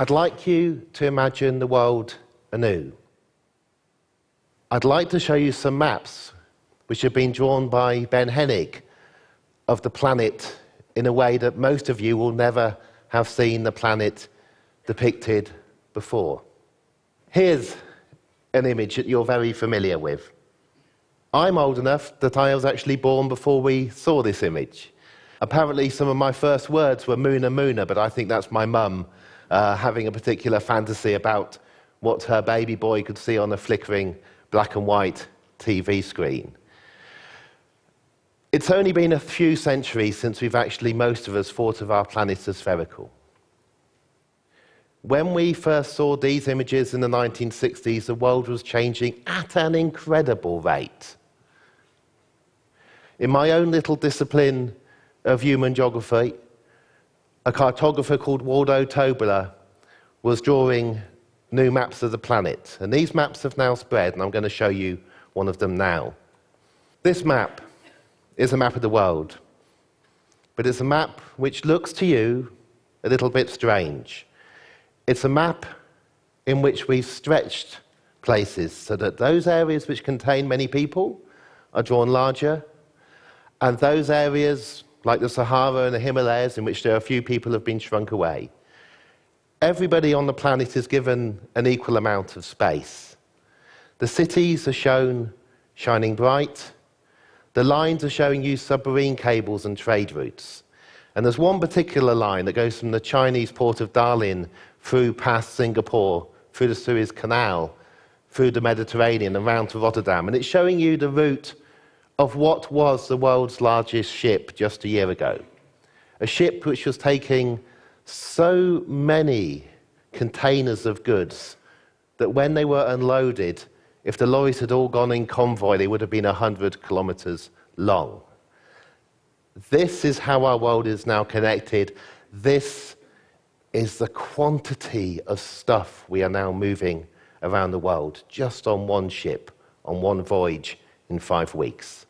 I'd like you to imagine the world anew. I'd like to show you some maps which have been drawn by Ben Hennig of the planet in a way that most of you will never have seen the planet depicted before. Here's an image that you're very familiar with. I'm old enough that I was actually born before we saw this image. Apparently some of my first words were Moona Moona, but I think that's my mum having a particular fantasy about what her baby boy could see on a flickering black and white TV screen. It's only been a few centuries since most of us thought of our planet as spherical. When we first saw these images in the 1960s, the world was changing at an incredible rate. In my own little discipline of human geography, a cartographer called Waldo Tobler was drawing new maps of the planet. And these maps have now spread, and I'm going to show you one of them now. This map is a map of the world, but it's a map which looks to you a little bit strange. It's a map in which we've stretched places so that those areas which contain many people are drawn larger, and those areas like the Sahara and the Himalayas in which there are few people have been shrunk away. Everybody on the planet is given an equal amount of space. The cities are shown shining bright. The lines are showing you submarine cables and trade routes. And there's one particular line that goes from the Chinese port of Darling through past Singapore, through the Suez Canal, through the Mediterranean and round to Rotterdam. And it's showing you the route of what was the world's largest ship just a year ago. A ship which was taking so many containers of goods that when they were unloaded, if the lorries had all gone in convoy, they would have been 100 kilometers long. This is how our world is now connected. This is the quantity of stuff we are now moving around the world, just on one ship, on one voyage in 5 weeks.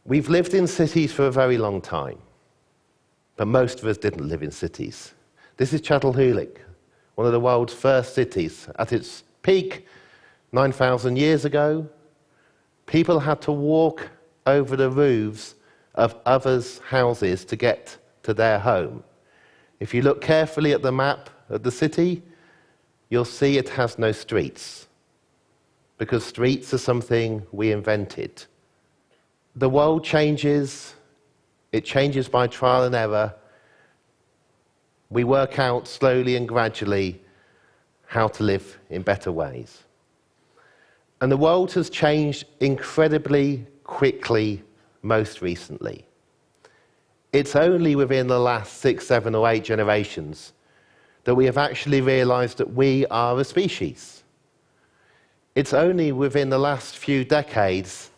We've lived in cities for a very long time, but most of us didn't live in cities. This is Çatalhöyük, one of the world's first cities. At its peak, 9,000 years ago, people had to walk over the roofs of others' houses to get to their home. If you look carefully at the map of the city, you'll see it has no streets, because streets are something we invented. The world changes. It changes by trial and error. We work out slowly and gradually how to live in better ways. And the world has changed incredibly quickly most recently. It's only within the last 6, 7, or 8 generations that we have actually realized that we are a species. It's only within the last few decades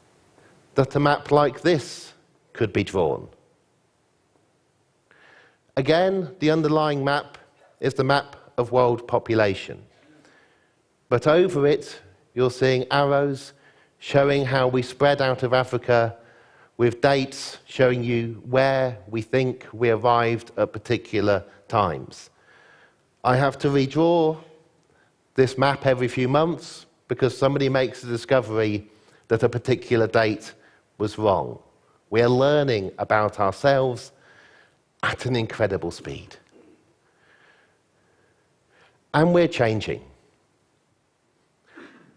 that a map like this could be drawn. Again, the underlying map is the map of world population. But over it, you're seeing arrows showing how we spread out of Africa, with dates showing you where we think we arrived at particular times. I have to redraw this map every few months because somebody makes the discovery that a particular date was wrong. We are learning about ourselves at an incredible speed. And we're changing.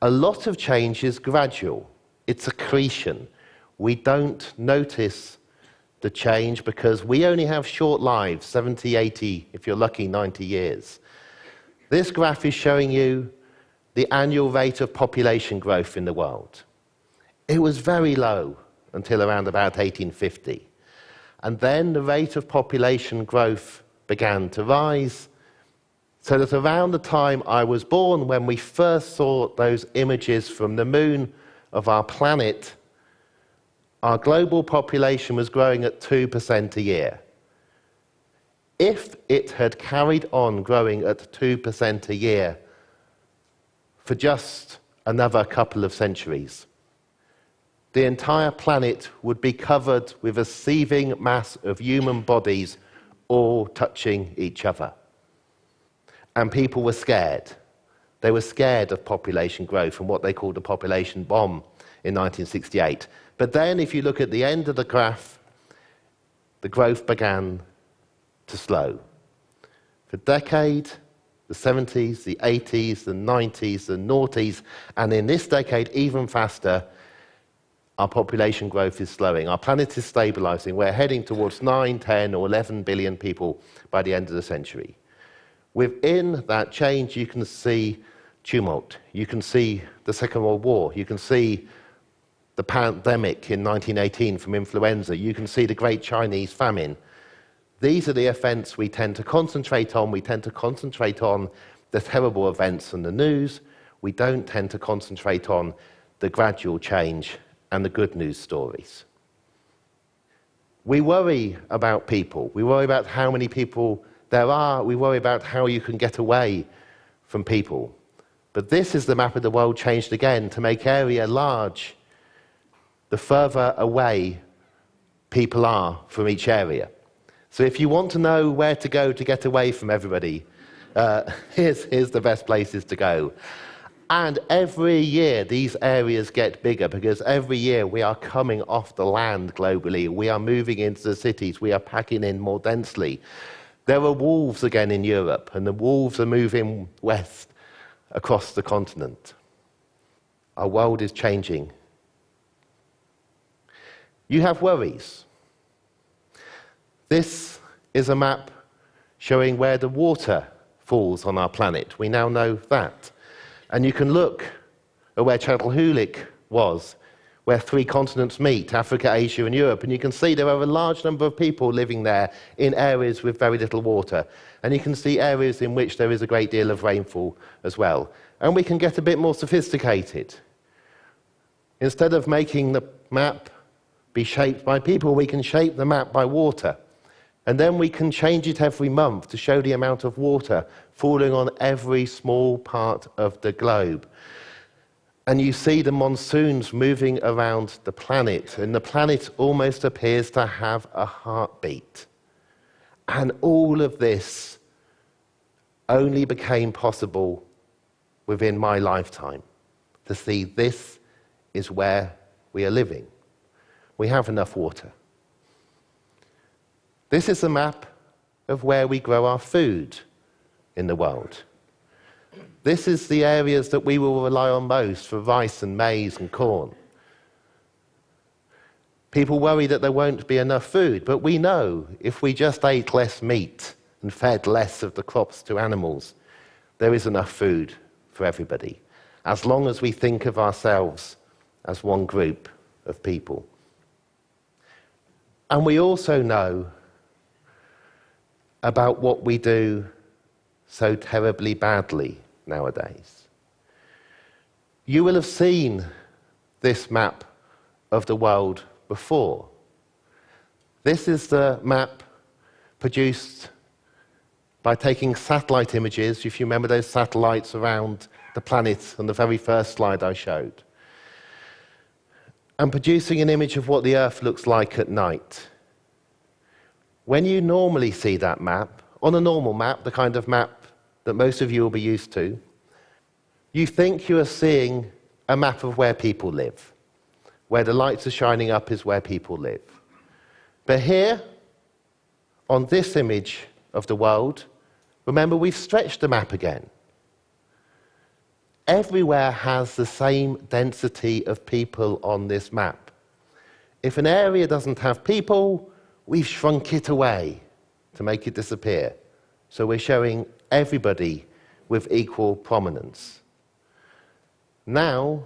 A lot of change is gradual. It's accretion. We don't notice the change because we only have short lives, 70, 80, if you're lucky, 90 years. This graph is showing you the annual rate of population growth in the world. It was very low until around about 1850. And then the rate of population growth began to rise, so that around the time I was born, when we first saw those images from the moon of our planet, our global population was growing at 2% a year. If it had carried on growing at 2% a year for just another couple of centuries, the entire planet would be covered with a seething mass of human bodies all touching each other. And people were scared. They were scared of population growth and what they called a population bomb in 1968. But then, if you look at the end of the graph, the growth began to slow. For a decade, the 70s, the 80s, the 90s, the noughties, and in this decade, even faster, our population growth is slowing. Our planet is stabilizing. We're heading towards 9, 10, or 11 billion people by the end of the century. Within that change, you can see tumult. You can see the Second World War. You can see the pandemic in 1918 from influenza. You can see the Great Chinese Famine. These are the events we tend to concentrate on. We tend to concentrate on the terrible events in the news. We don't tend to concentrate on the gradual change and the good news stories. We worry about people. We worry about how many people there are. We worry about how you can get away from people. But this is the map of the world changed again to make area large, the further away people are from each area. So if you want to know where to go to get away from everybody, here's the best places to go. And every year these areas get bigger because every year we are coming off the land globally. We are moving into the cities. We are packing in more densely. There are wolves again in Europe, and the wolves are moving west across the continent. Our world is changing. You have worries. This is a map showing where the water falls on our planet. We now know that. And you can look at where Çatalhöyük was, where 3 continents meet, Africa, Asia, and Europe, and you can see there are a large number of people living there in areas with very little water. And you can see areas in which there is a great deal of rainfall as well. And we can get a bit more sophisticated. Instead of making the map be shaped by people, we can shape the map by water. And then we can change it every month to show the amount of water falling on every small part of the globe. And you see the monsoons moving around the planet, and the planet almost appears to have a heartbeat. And all of this only became possible within my lifetime, to see this is where we are living. We have enough water. This is a map of where we grow our food in the world. This is the areas that we will rely on most for rice and maize and corn. People worry that there won't be enough food, but we know if we just ate less meat and fed less of the crops to animals, there is enough food for everybody, as long as we think of ourselves as one group of people. And we also know about what we do so terribly badly nowadays. You will have seen this map of the world before. This is the map produced by taking satellite images, if you remember those satellites around the planet on the very first slide I showed, and producing an image of what the Earth looks like at night. When you normally see that map, on a normal map, the kind of map that most of you will be used to, you think you are seeing a map of where people live. Where the lights are shining up is where people live. But here, on this image of the world, remember we've stretched the map again. Everywhere has the same density of people on this map. If an area doesn't have people, we've shrunk it away to make it disappear. So we're showing everybody with equal prominence. Now,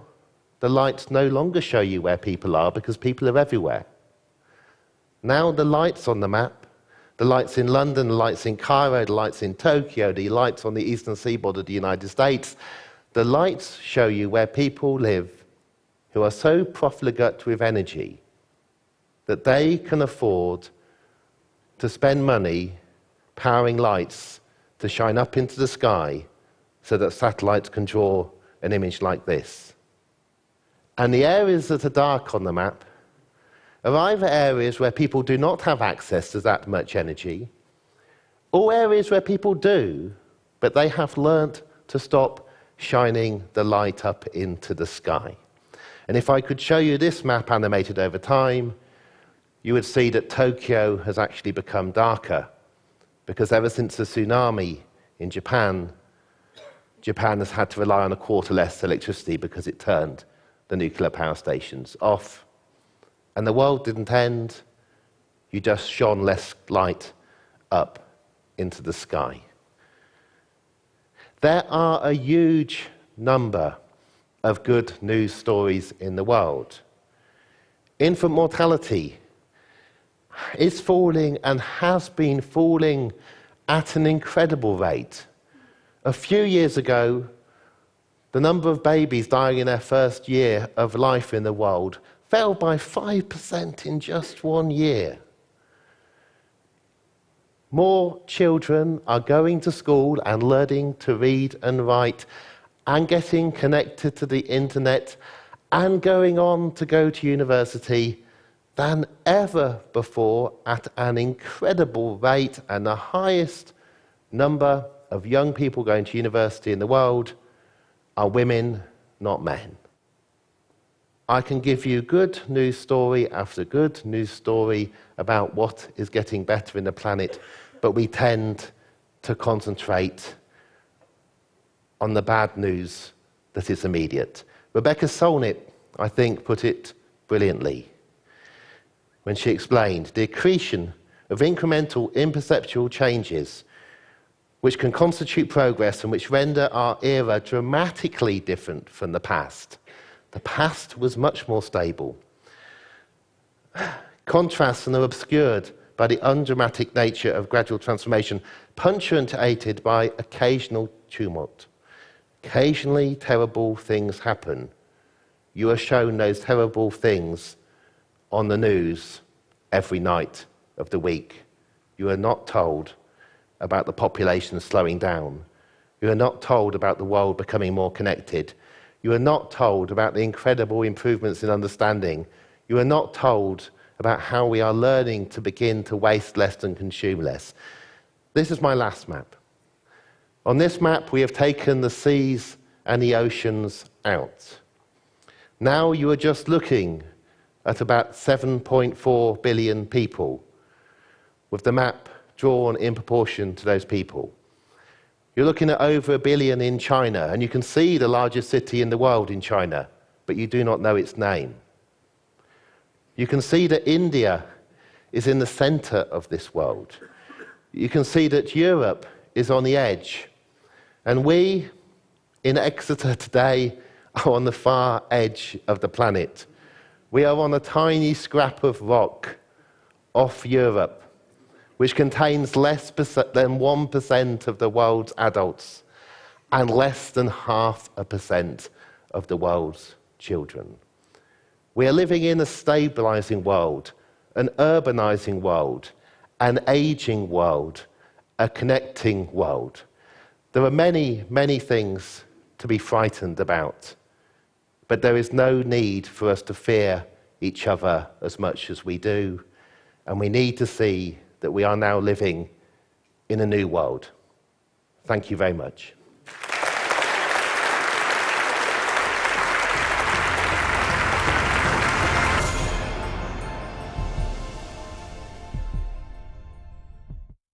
the lights no longer show you where people are because people are everywhere. Now the lights on the map, the lights in London, the lights in Cairo, the lights in Tokyo, the lights on the eastern seaboard of the United States, the lights show you where people live who are so profligate with energy that they can afford to spend money powering lights to shine up into the sky so that satellites can draw an image like this. And the areas that are dark on the map are either areas where people do not have access to that much energy, All areas where people do, but they have learnt to stop shining the light up into the sky. And if I could show you this map animated over time, you would see that Tokyo has actually become darker, because ever since the tsunami in Japan, Japan has had to rely on a quarter less electricity because it turned the nuclear power stations off. And the world didn't end, you just shone less light up into the sky. There are a huge number of good news stories in the world. Infant mortality is falling and has been falling at an incredible rate. A few years ago, the number of babies dying in their first year of life in the world fell by 5% in just 1 year. More children are going to school and learning to read and write and getting connected to the internet and going on to go to university than ever before at an incredible rate, and the highest number of young people going to university in the world are women, not men. I can give you good news story after good news story about what is getting better in the planet, but we tend to concentrate on the bad news that is immediate. Rebecca Solnit, I think, put it brilliantly when she explained the accretion of incremental, imperceptual changes which can constitute progress and which render our era dramatically different from the past. The past was much more stable. Contrasts are obscured by the undramatic nature of gradual transformation, punctuated by occasional tumult. Occasionally terrible things happen. You are shown those terrible things on the news every night of the week. You are not told about the population slowing down. You are not told about the world becoming more connected. You are not told about the incredible improvements in understanding. You are not told about how we are learning to begin to waste less and consume less. This is my last map. On this map, we have taken the seas and the oceans out. Now you are just looking at about 7.4 billion people, with the map drawn in proportion to those people. You're looking at over 1 billion in China, and you can see the largest city in the world in China, but you do not know its name. You can see that India is in the center of this world. You can see that Europe is on the edge. And we, in Exeter today, are on the far edge of the planet. We are on a tiny scrap of rock off Europe, which contains less than 1% of the world's adults and less than 0.5% of the world's children. We are living in a stabilizing world, an urbanizing world, an aging world, a connecting world. There are many, many things to be frightened about, but there is no need for us to fear each other as much as we do, and we need to see that we are now living in a new world. Thank you very much.